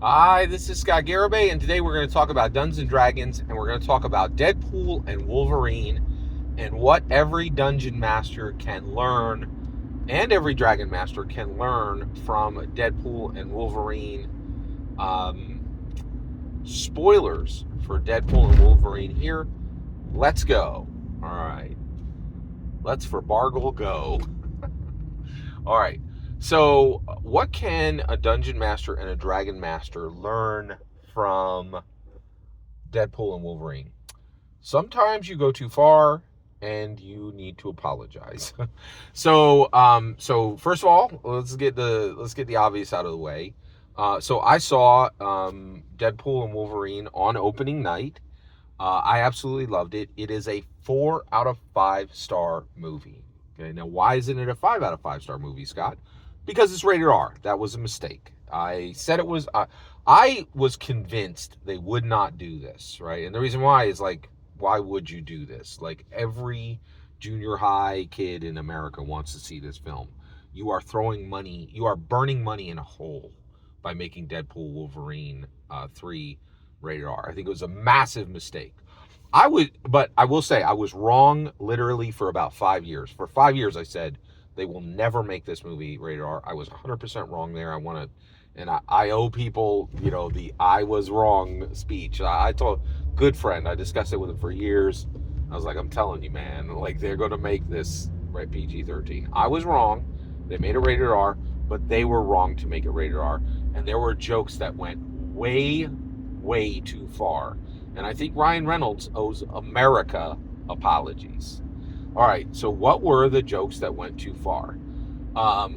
Hi, this is Scott Garibay, and today we're going to talk about Dungeons and Dragons, and we're going to talk about Deadpool and Wolverine, and what every dungeon master can learn, and every dragon master can learn from Deadpool and Wolverine. Spoilers for Deadpool and Wolverine here. Let's go. All right, let's for Bargle go. All right. So, what can a dungeon master and a dragon master learn from Deadpool and Wolverine? Sometimes you go too far and you need to apologize. So first of all, let's get the obvious out of the way. So I saw Deadpool and Wolverine on opening night. I absolutely loved it. It is a 4 out of 5 star movie. Okay, now why isn't it a 5 out of 5 star movie, Scott? Because it's rated R. That was a mistake. I said it was. I was convinced they would not do this, right? And the reason why is like, why would you do this? Like every junior high kid in America wants to see this film. You are throwing money. You are burning money in a hole by making Deadpool Wolverine 3 rated R. I think it was a massive mistake. But I will say I was wrong literally for about 5 years. For 5 years, I said they will never make this movie rated R. I was 100% wrong there. I owe people, the I was wrong speech. I told good friend, I discussed it with him for years. I was like, I'm telling you, man, like they're going to make this right PG-13. I was wrong. They made it rated R, but they were wrong to make it rated R. And there were jokes that went way, way too far. And I think Ryan Reynolds owes America apologies. All right, so what were the jokes that went too far? Now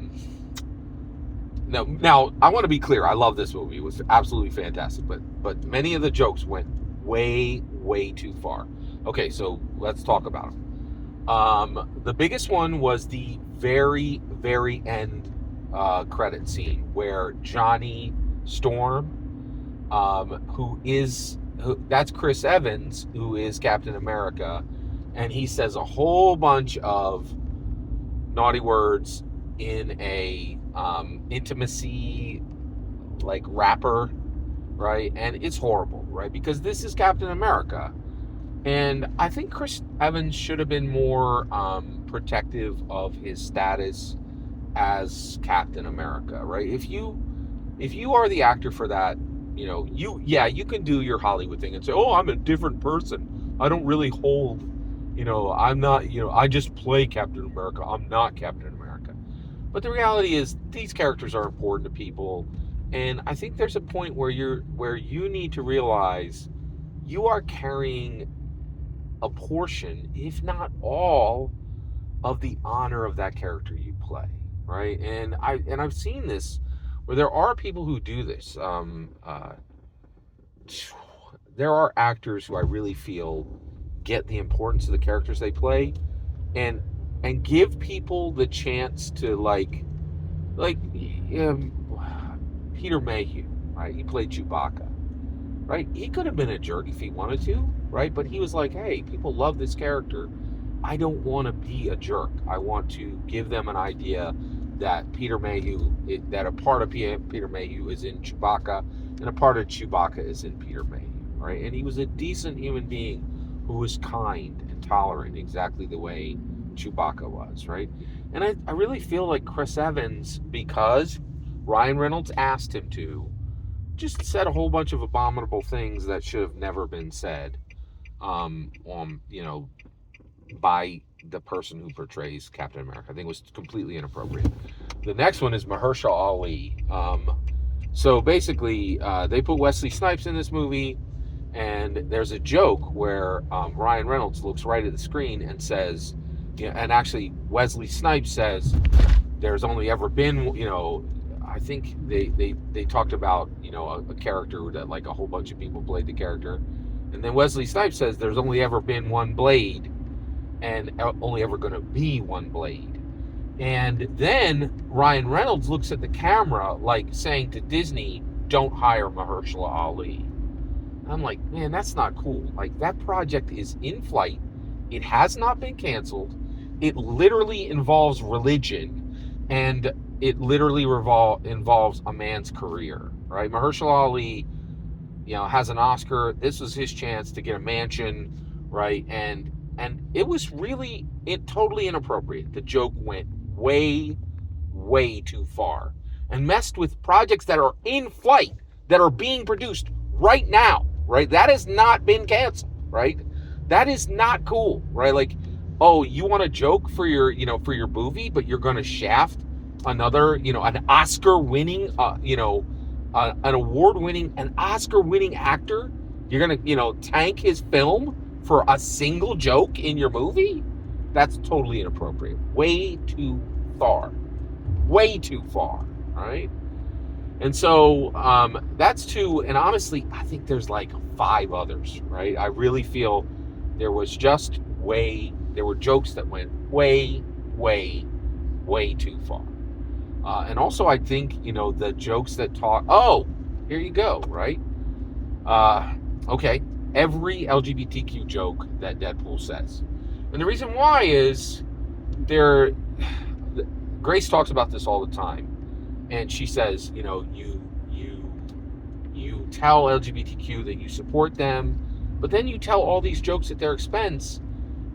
I want to be clear. I love this movie. It was absolutely fantastic, but many of the jokes went way, way too far. Okay, so let's talk about them. The biggest one was the very, very end credit scene where Johnny Storm, that's Chris Evans, who is Captain America, and he says a whole bunch of naughty words in a intimacy like rapper, right? And it's horrible, right? Because this is Captain America, and I think Chris Evans should have been more protective of his status as Captain America, right? If you are the actor for that, you can do your Hollywood thing and say, oh, I'm a different person. I don't really hold, I'm not, I just play Captain America. I'm not Captain America. But the reality is these characters are important to people. And I think there's a point where you need to realize you are carrying a portion, if not all, of the honor of that character you play, right? And I've seen this where there are people who do this. There are actors who I really feel get the importance of the characters they play, and give people the chance to like Peter Mayhew, right? He played Chewbacca, right? He could have been a jerk if he wanted to, right? But he was like, hey, people love this character. I don't want to be a jerk. I want to give them an idea that that a part of Peter Mayhew is in Chewbacca, and a part of Chewbacca is in Peter Mayhew, right? And he was a decent human being who was kind and tolerant, exactly the way Chewbacca was, right? And I really feel like Chris Evans, because Ryan Reynolds asked him to, just said a whole bunch of abominable things that should have never been said, by the person who portrays Captain America. I think it was completely inappropriate. The next one is Mahershala Ali. So basically, they put Wesley Snipes in this movie, and there's a joke where Ryan Reynolds looks right at the screen and says, and actually Wesley Snipes says, there's only ever been, I think they talked about, a character that like a whole bunch of people played the character. And then Wesley Snipes says there's only ever been one Blade, and only ever going to be one Blade. And then Ryan Reynolds looks at the camera like saying to Disney, don't hire Mahershala Ali. I'm like, man, that's not cool. Like, that project is in flight. It has not been canceled. It literally involves religion, and it literally involves a man's career, right? Mahershala Ali, has an Oscar. This was his chance to get a mansion, right? And it was really totally inappropriate. The joke went way, way too far and messed with projects that are in flight, that are being produced right now, right? That has not been canceled, right? That is not cool, right? Like, oh, you want a joke for your, for your movie, but you're going to shaft another, an Oscar-winning, an award-winning, an Oscar-winning actor. You're going to, tank his film for a single joke in your movie? That's totally inappropriate. Way too far. Way too far, right? And so that's two. And honestly, I think there's like 5 others, right? I really feel there were jokes that went way, way, way too far. And also, I think, the jokes that talk, oh, here you go, right? Okay, every LGBTQ joke that Deadpool says. And the reason why is Grace talks about this all the time. And she says, you tell LGBTQ that you support them, but then you tell all these jokes at their expense,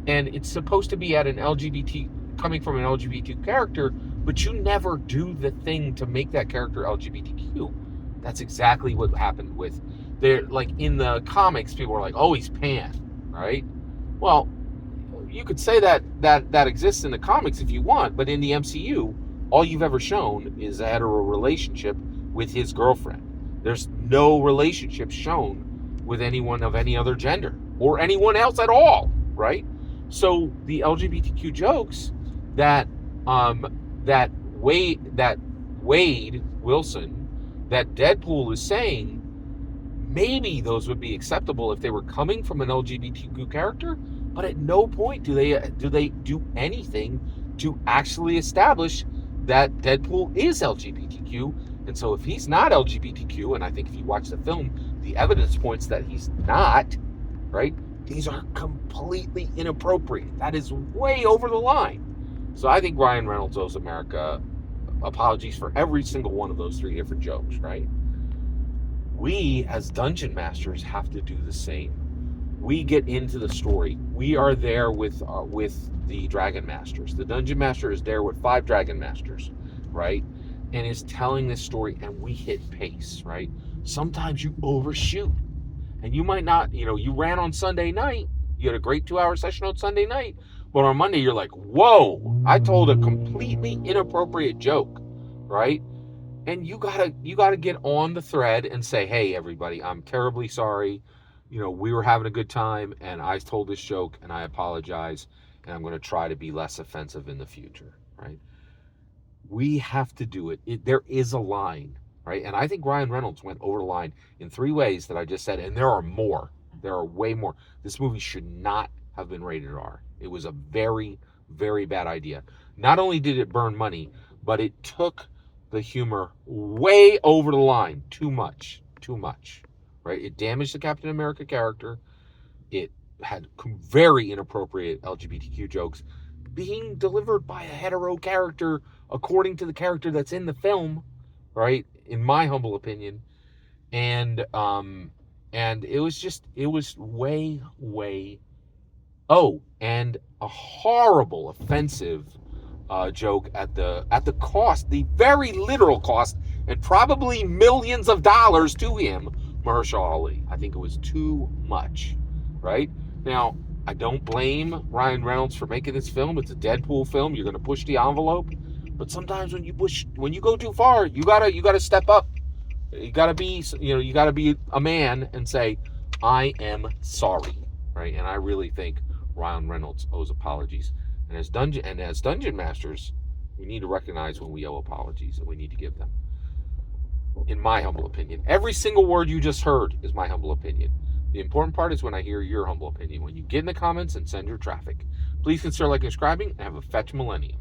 and it's supposed to be at coming from an LGBT character, but you never do the thing to make that character LGBTQ. That's exactly what happened with like in the comics, people are like, oh, he's pan, right? Well, you could say that exists in the comics if you want, but in the MCU, all you've ever shown is a hetero relationship with his girlfriend. There's no relationship shown with anyone of any other gender or anyone else at all, right? So the LGBTQ jokes that Wade Wilson, that Deadpool is saying, maybe those would be acceptable if they were coming from an LGBTQ character, but at no point do they do anything to actually establish that Deadpool is LGBTQ. And so if he's not LGBTQ, and I think if you watch the film, the evidence points that he's not, right? These are completely inappropriate. That is way over the line. So I think Ryan Reynolds owes America apologies for every single one of those 3 different jokes, right? We, as dungeon masters, have to do the same. We get into the story. We are there with the Dragon Masters. The Dungeon Master is there with 5 Dragon Masters, right? And is telling this story, and we hit pace, right? Sometimes you overshoot, and you might not, you ran on Sunday night. You had a great 2-hour session on Sunday night, but on Monday you're like, whoa, I told a completely inappropriate joke, right? And you gotta get on the thread and say, hey, everybody, I'm terribly sorry. We were having a good time, and I told this joke, and I apologize, and I'm going to try to be less offensive in the future, right? We have to do it. There is a line, right? And I think Ryan Reynolds went over the line in 3 ways that I just said, and there are more. There are way more. This movie should not have been rated R. It was a very, very bad idea. Not only did it burn money, but it took the humor way over the line. Too much, right? It damaged the Captain America character. It had very inappropriate LGBTQ jokes being delivered by a hetero character according to the character that's in the film, right? In my humble opinion. And it was way, and a horrible, offensive joke at the cost, the very literal cost, and probably millions of dollars to him, Mahershala Ali. I think it was too much, right? Now, I don't blame Ryan Reynolds for making this film. It's a Deadpool film. You're going to push the envelope, but sometimes when you go too far, you gotta step up. You gotta be a man and say, I am sorry, right? And I really think Ryan Reynolds owes apologies. And as dungeon masters, we need to recognize when we owe apologies, and we need to give them. In my humble opinion, every single word you just heard is my humble opinion. The important part is when I hear your humble opinion. When you get in the comments and send your traffic. Please consider liking and subscribing, and have a fetch millennium.